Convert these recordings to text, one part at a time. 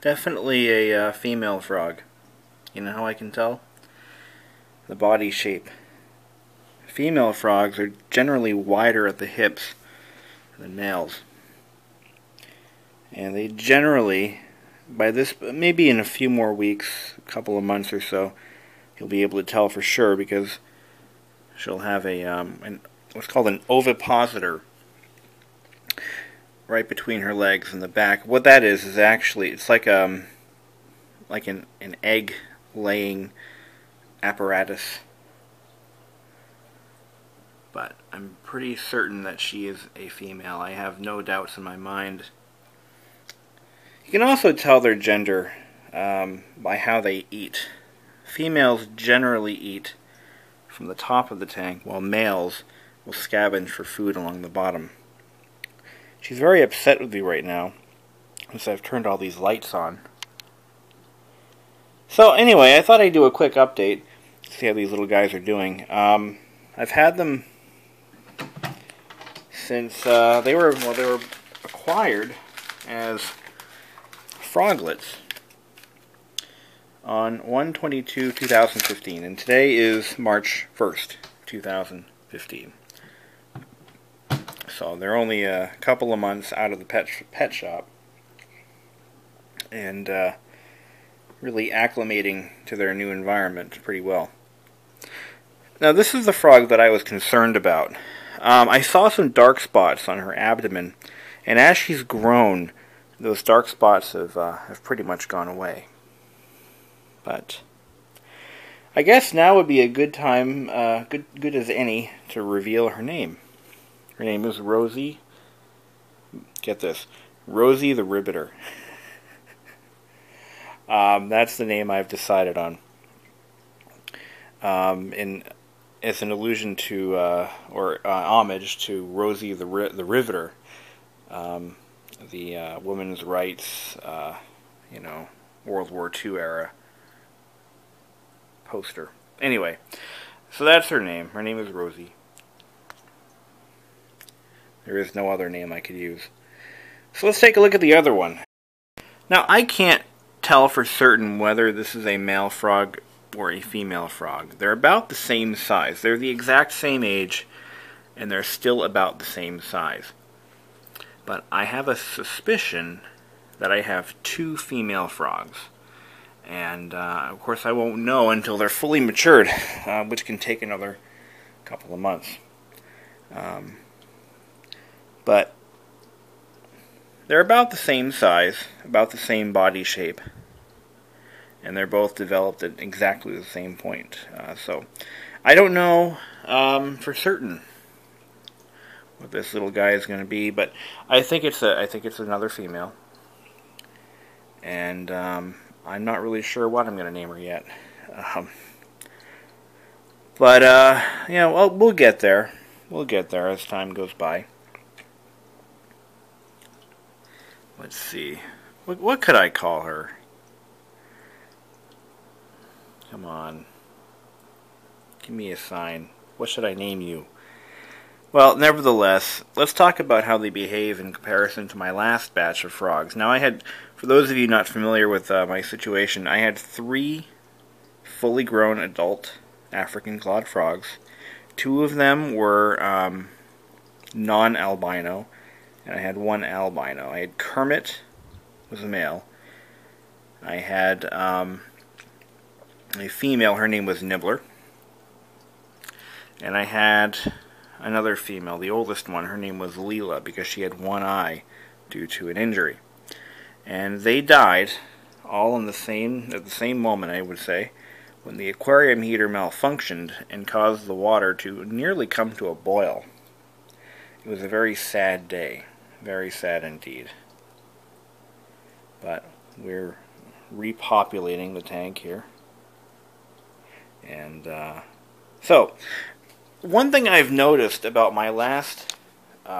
Definitely a female frog. You know how I can tell? The body shape. Female frogs are generally wider at the hips than males. And they generally, by this, maybe in a few more weeks, a couple of months or so, you'll be able to tell for sure, because she'll have what's called an ovipositor right between her legs and the back. What that is actually, it's like an egg laying apparatus. But I'm pretty certain that she is a female. I have no doubts in my mind. You can also tell their gender by how they eat. Females generally eat from the top of the tank, while males will scavenge for food along the bottom. She's very upset with me right now, since I've turned all these lights on. So anyway, I thought I'd do a quick update, see how these little guys are doing. I've had them since they were acquired as froglets on 1/22/2015, and today is March 1st, 2015. So they're only a couple of months out of the pet shop, and really acclimating to their new environment pretty well. Now this is the frog that I was concerned about. I saw some dark spots on her abdomen, and as she's grown, those dark spots have pretty much gone away. But I guess now would be a good time, good as any, to reveal her name. Her name is Rosie. Get this, Rosie the Ribbiter. That's the name I've decided on. As an allusion to, or homage to Rosie the Riveter, the women's rights, World War II era poster. Anyway, so that's her name. Her name is Rosie. There is no other name I could use. So let's take a look at the other one. Now, I can't tell for certain whether this is a male frog or a female frog. They're about the same size. They're the exact same age, and they're still about the same size. But I have a suspicion that I have two female frogs. And, of course, I won't know until they're fully matured, which can take another couple of months. But they're about the same size, about the same body shape, and they're both developed at exactly the same point. So I don't know for certain what this little guy is going to be, but I think it's another female, and I'm not really sure what I'm going to name her yet. But well, we'll get there. We'll get there as time goes by. Let's see. What could I call her? Come on. Give me a sign. What should I name you? Well, nevertheless, let's talk about how they behave in comparison to my last batch of frogs. Now, for those of you not familiar with my situation, I had 3 fully grown adult African clawed frogs. 2 of them were non-albino, and I had 1 albino. I had Kermit, was a male. I had a female, her name was Nibbler. And I had another female, the oldest one, her name was Leela, because she had 1 eye due to an injury. And they died all at the same moment, I would say, when the aquarium heater malfunctioned and caused the water to nearly come to a boil. It was a very sad day. Very sad indeed. But we're repopulating the tank here. And so, one thing I've noticed about my last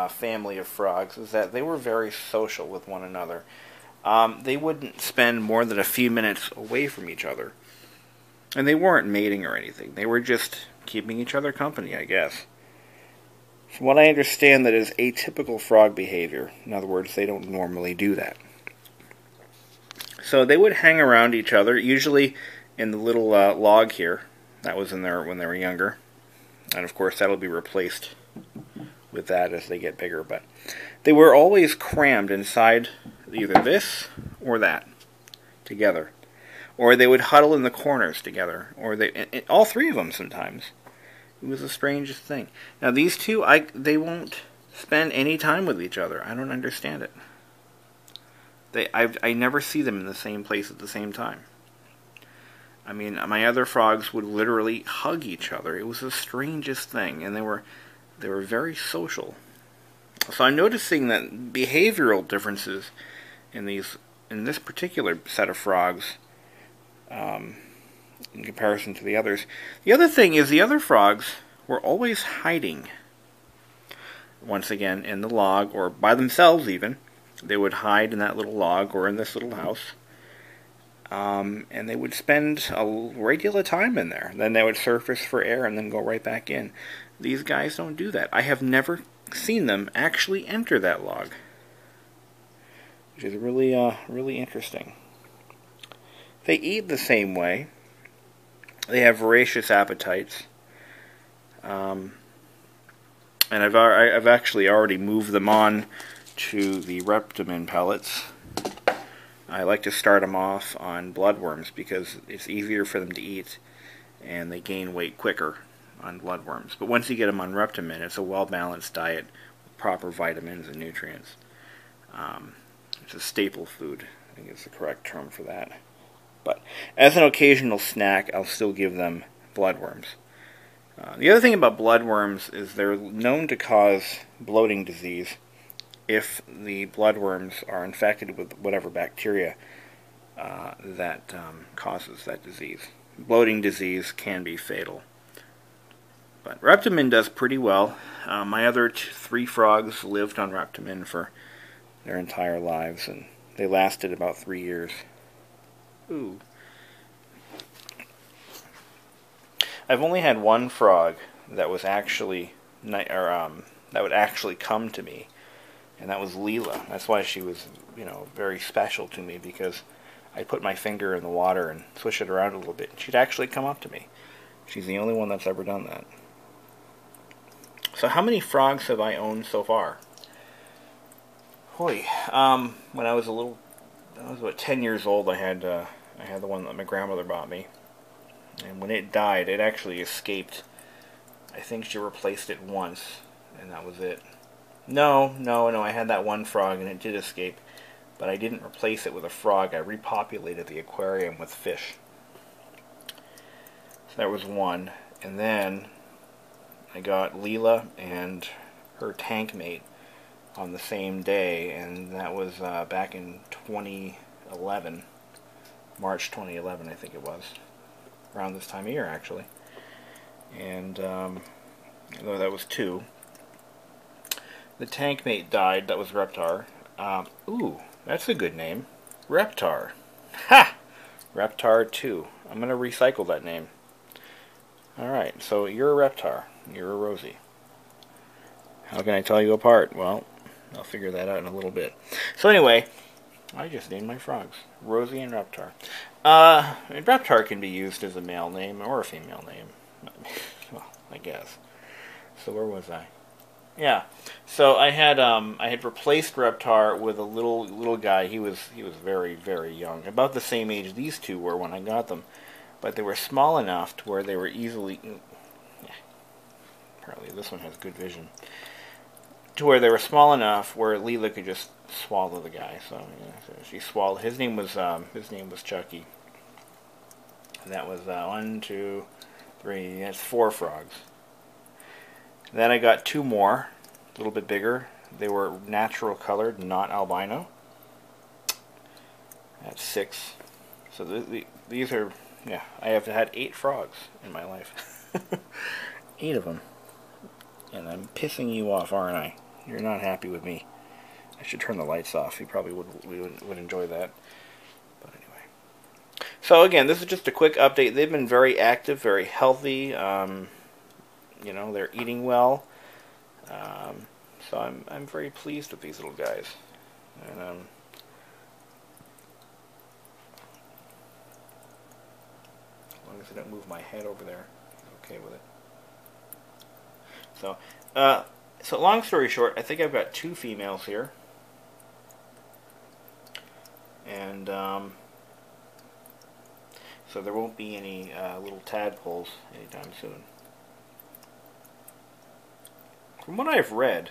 family of frogs is that they were very social with one another. They wouldn't spend more than a few minutes away from each other. And they weren't mating or anything. They were just keeping each other company, I guess. From what I understand, that is atypical frog behavior. In other words, they don't normally do that. So they would hang around each other, usually in the little log here. That was in there when they were younger. And of course that'll be replaced with that as they get bigger. But they were always crammed inside either this or that together. Or they would huddle in the corners together. Or all three of them sometimes. It was the strangest thing. Now these two, they won't spend any time with each other. I don't understand it. I never see them in the same place at the same time. I mean, my other frogs would literally hug each other. It was the strangest thing, and they were very social. So I'm noticing that behavioral differences in this particular set of frogs, in comparison to the others. The other thing is the other frogs were always hiding. Once again, in the log, or by themselves even. They would hide in that little log or in this little house. And they would spend a regular time in there. Then they would surface for air and then go right back in. These guys don't do that. I have never seen them actually enter that log, which is really, really interesting. They eat the same way. They have voracious appetites. And I've actually already moved them on to the Reptimin pellets. I like to start them off on bloodworms because it's easier for them to eat and they gain weight quicker on bloodworms. But once you get them on Reptimin, it's a well-balanced diet with proper vitamins and nutrients. It's a staple food, I think is the correct term for that. But as an occasional snack, I'll still give them bloodworms. The other thing about bloodworms is they're known to cause bloating disease if the bloodworms are infected with whatever bacteria that causes that disease. Bloating disease can be fatal. But Reptimin does pretty well. My other three frogs lived on Reptimin for their entire lives, and they lasted about 3 years. Ooh. I've only had one frog that was actually that would actually come to me, and that was Leela. That's why she was, very special to me, because I'd put my finger in the water and swish it around a little bit, and she'd actually come up to me. She's the only one that's ever done that. So how many frogs have I owned so far? Holy, when I was about 10 years old, I had the one that my grandmother bought me. And when it died, it actually escaped. I think she replaced it once, and that was it. No, I had that one frog, and it did escape. But I didn't replace it with a frog. I repopulated the aquarium with fish. So that was one. And then I got Leela and her tank mate on the same day, and that was back in 2011. March 2011, I think it was. Around this time of year, actually. And though that was two. The tank mate died. That was Reptar. Ooh, that's a good name. Reptar. Ha! Reptar 2. I'm going to recycle that name. Alright, so you're a Reptar. You're a Rosie. How can I tell you apart? Well, I'll figure that out in a little bit. So anyway, I just named my frogs. Rosie and Reptar. And Reptar can be used as a male name or a female name. Well, I guess. So where was I? Yeah. So I had replaced Reptar with a little guy. He was very, very young. About the same age these two were when I got them. But they were small enough to where they were easily... Yeah, apparently this one has good vision. To where they were small enough where Leela could just swallow the guy. So, yeah, so she swallowed. His name was Chucky. And that was 1, 2, 3. That's 4 frogs. Then I got 2 more, a little bit bigger. They were natural colored, not albino. That's 6. So these are, yeah, I have had 8 frogs in my life. 8 of them. And I'm pissing you off, aren't I? You're not happy with me. I should turn the lights off. You probably would enjoy that. But anyway. So again, this is just a quick update. They've been very active, very healthy. They're eating well. So I'm very pleased with these little guys. And long as I don't move my head over there, I'm okay with it. So long story short, I think I've got 2 females here. And so there won't be any little tadpoles anytime soon. From what I've read,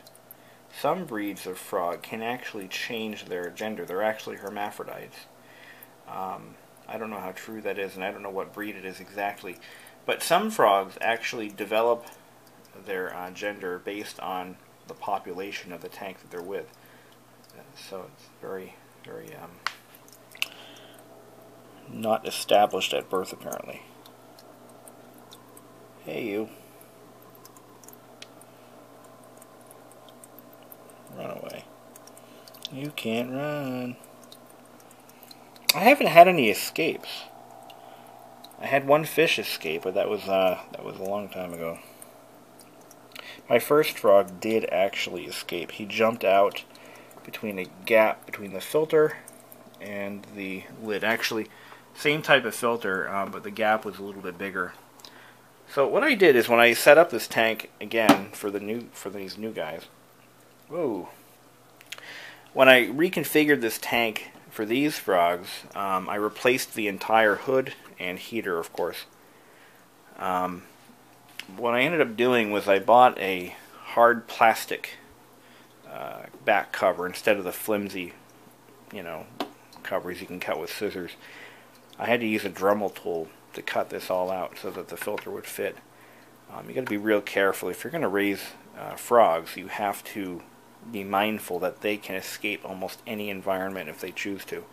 some breeds of frog can actually change their gender. They're actually hermaphrodites. I don't know how true that is, and I don't know what breed it is exactly. But some frogs actually develop their gender based on the population of the tank that they're with. So it's very, very not established at birth, apparently. Hey, you. Run away. You can't run. I haven't had any escapes. I had one fish escape, but that was a long time ago. My first frog did actually escape. He jumped out between a gap between the filter and the lid. Actually, same type of filter, but the gap was a little bit bigger. So what I did is when I set up this tank again for these new guys. Whoa. When I reconfigured this tank for these frogs, I replaced the entire hood and heater, of course. What I ended up doing was I bought a hard plastic back cover instead of the flimsy, covers you can cut with scissors. I had to use a Dremel tool to cut this all out so that the filter would fit. You got to be real careful. If you're going to raise frogs, you have to be mindful that they can escape almost any environment if they choose to.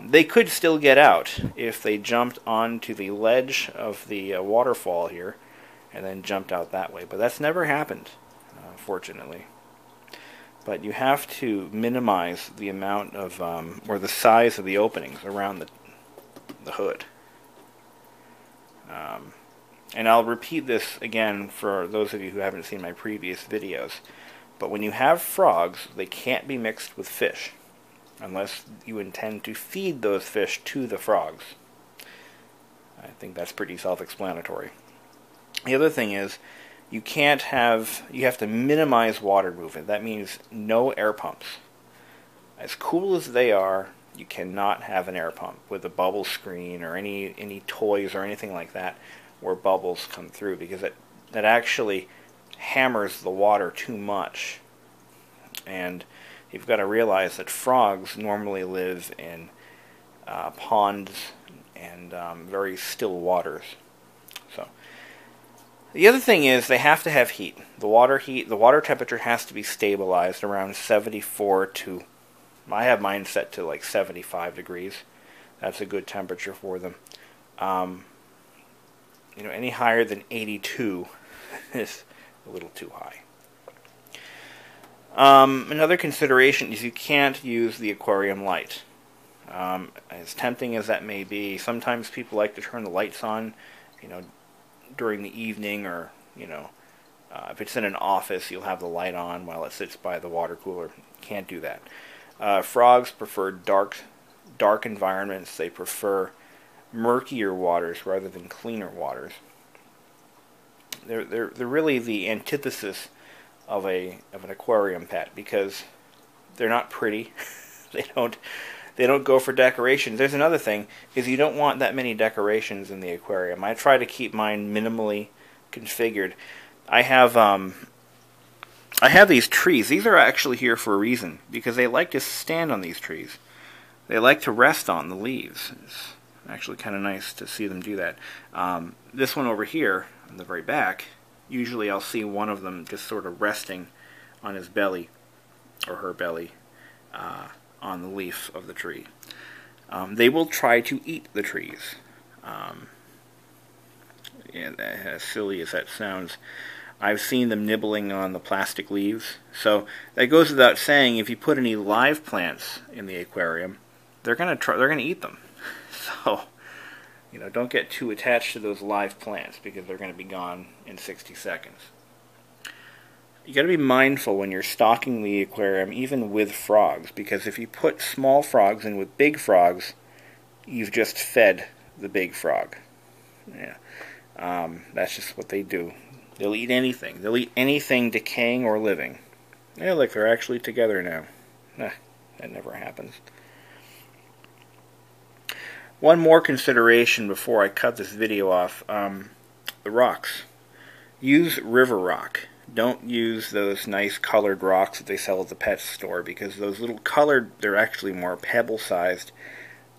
They could still get out if they jumped onto the ledge of the waterfall here and then jumped out that way, but that's never happened, fortunately. But you have to minimize the amount of, or the size of the openings around the hood. And I'll repeat this again for those of you who haven't seen my previous videos. But when you have frogs, they can't be mixed with fish unless you intend to feed those fish to the frogs. I think that's pretty self-explanatory. The other thing is, you have to minimize water movement. That means no air pumps. As cool as they are, you cannot have an air pump with a bubble screen or any toys or anything like that where bubbles come through, because that actually hammers the water too much. And you've got to realize that frogs normally live in ponds and very still waters. So the other thing is they have to have heat. The water temperature has to be stabilized around 74 to, I have mine set to like 75 degrees. That's a good temperature for them. Any higher than 82 is a little too high. Another consideration is you can't use the aquarium light. As tempting as that may be, sometimes people like to turn the lights on, during the evening, or, if it's in an office, you'll have the light on while it sits by the water cooler. Can't do that. Frogs prefer dark environments. They prefer murkier waters rather than cleaner waters. They're really the antithesis of an aquarium pet, because they're not pretty. They don't go for decorations. There's another thing, is you don't want that many decorations in the aquarium. I try to keep mine minimally configured. I have these trees. These are actually here for a reason, because they like to stand on these trees. They like to rest on the leaves. It's actually kind of nice to see them do that. This one over here, on the very back, usually I'll see one of them just sort of resting on his belly, or her belly, on the leaf of the tree. They will try to eat the trees. As silly as that sounds, I've seen them nibbling on the plastic leaves. So that goes without saying, if you put any live plants in the aquarium, they're going to eat them. So, don't get too attached to those live plants, because they're going to be gone in 60 seconds. You got to be mindful when you're stocking the aquarium, even with frogs, because if you put small frogs in with big frogs, you've just fed the big frog. Yeah, that's just what they do. They'll eat anything. They'll eat anything decaying or living. Yeah, look, they're actually together now. That never happens. One more consideration before I cut this video off. The rocks. Use river rock. Don't use those nice colored rocks that they sell at the pet store, because those little colored, they're actually more pebble-sized.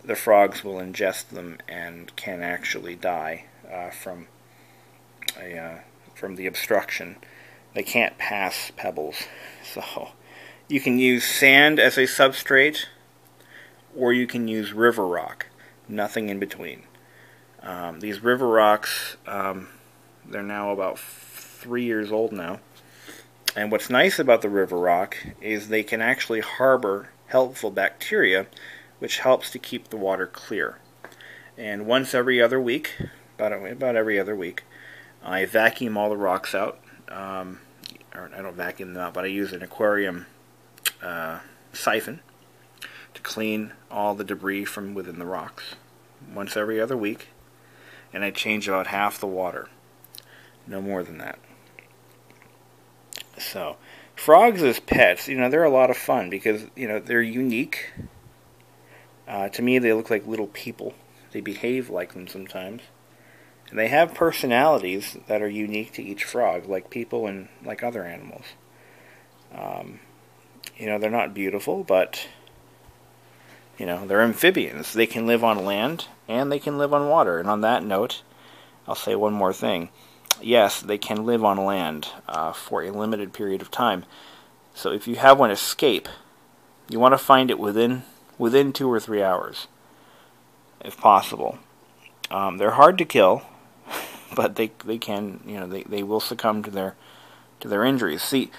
The frogs will ingest them and can actually die from the obstruction. They can't pass pebbles. So you can use sand as a substrate, or you can use river rock. Nothing in between. These river rocks, they're now about 3 years old now. And what's nice about the river rock is they can actually harbor helpful bacteria, which helps to keep the water clear. And once every other week, about every other week, I vacuum all the rocks out. Or I don't vacuum them out, but I use an aquarium siphon to clean all the debris from within the rocks. Once every other week, and I change about half the water. No more than that. So, frogs as pets, they're a lot of fun because, they're unique. To me, they look like little people. They behave like them sometimes. And they have personalities that are unique to each frog, like people and like other animals. They're not beautiful, but, they're amphibians. They can live on land, and they can live on water. And on that note, I'll say one more thing. Yes, they can live on land for a limited period of time. So if you have one escape, you want to find it within 2 or 3 hours, if possible. They're hard to kill, but they can, they will succumb to their injuries. See,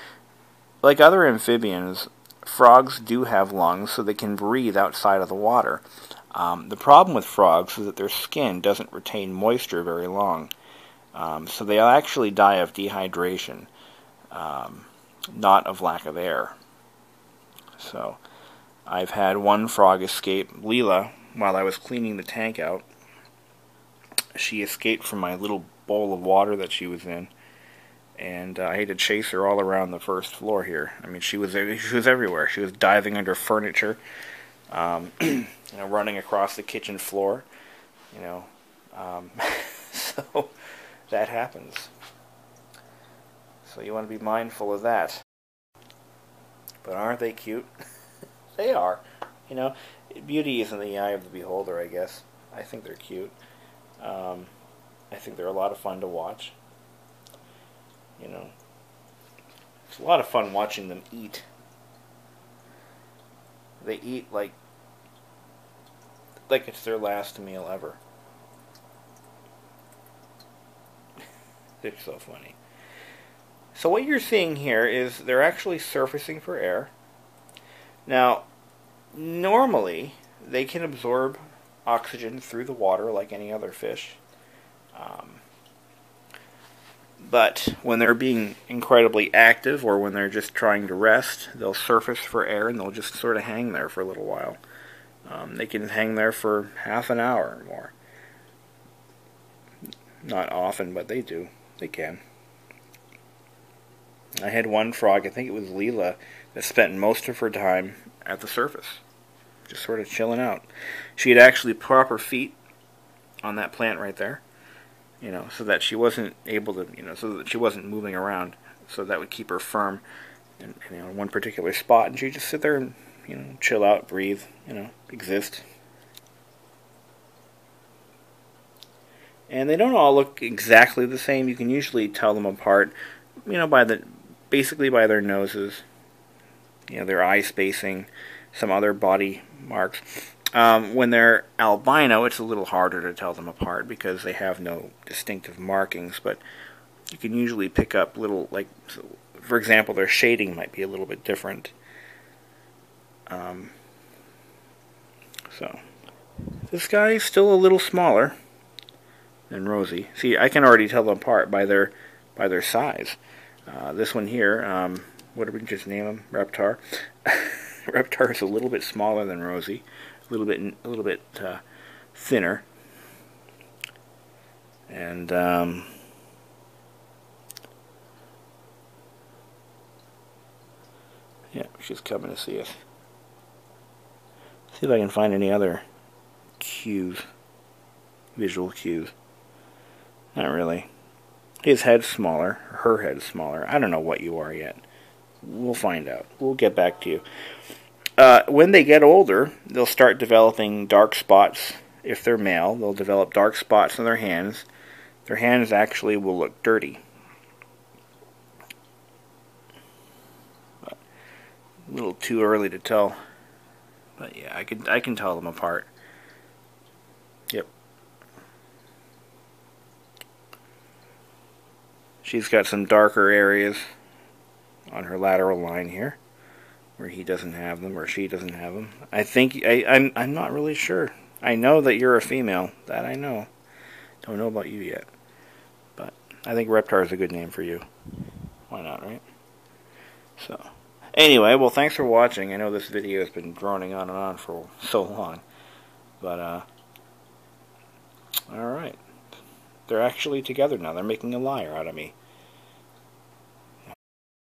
like other amphibians, frogs do have lungs, so they can breathe outside of the water. The problem with frogs is that their skin doesn't retain moisture very long. So they'll actually die of dehydration, not of lack of air. So I've had one frog escape, Leela, while I was cleaning the tank out. She escaped from my little bowl of water that she was in, and I had to chase her all around the first floor here. I mean, she was everywhere. She was diving under furniture, running across the kitchen floor, so that happens. So you want to be mindful of that. But aren't they cute? They are. Beauty is in the eye of the beholder, I guess. I think they're cute. I think they're a lot of fun to watch. It's a lot of fun watching them eat. They eat like it's their last meal ever. They're so funny. So what you're seeing here is they're actually surfacing for air. Now, normally, they can absorb oxygen through the water like any other fish. But when they're being incredibly active, or when they're just trying to rest, they'll surface for air and they'll just sort of hang there for a little while. They can hang there for half an hour or more. Not often, but they do. They can. I had one frog, I think it was Leela, that spent most of her time at the surface, just sort of chilling out. She had actually put her feet on that plant right there, so that she wasn't able to, so that she wasn't moving around, so that would keep her firm in one particular spot, and she'd just sit there and, chill out, breathe, exist. And they don't all look exactly the same. You can usually tell them apart, basically by their noses, their eye spacing, some other body marks. When they're albino, it's a little harder to tell them apart because they have no distinctive markings, but you can usually pick up little, for example, their shading might be a little bit different. So, this guy is still a little smaller than Rosie. See, I can already tell them apart by their size. This one here, what did we just name him? Reptar. Reptar is a little bit smaller than Rosie, a little bit thinner. And yeah, she's coming to see us. See if I can find any other cues, visual cues. Not really. His head's smaller, her head's smaller. I don't know what you are yet. We'll find out. We'll get back to you. When they get older, they'll start developing dark spots. If they're male, they'll develop dark spots on their hands. Their hands actually will look dirty. But a little too early to tell. But yeah, I can tell them apart. Yep. She's got some darker areas on her lateral line here, where he doesn't have them, or she doesn't have them. I think I'm not really sure. I know that you're a female. That I know. Don't know about you yet. But I think Reptar is a good name for you. Why not, right? So, anyway, well, thanks for watching. I know this video has been droning on and on for so long. But, alright. They're actually together now. They're making a liar out of me.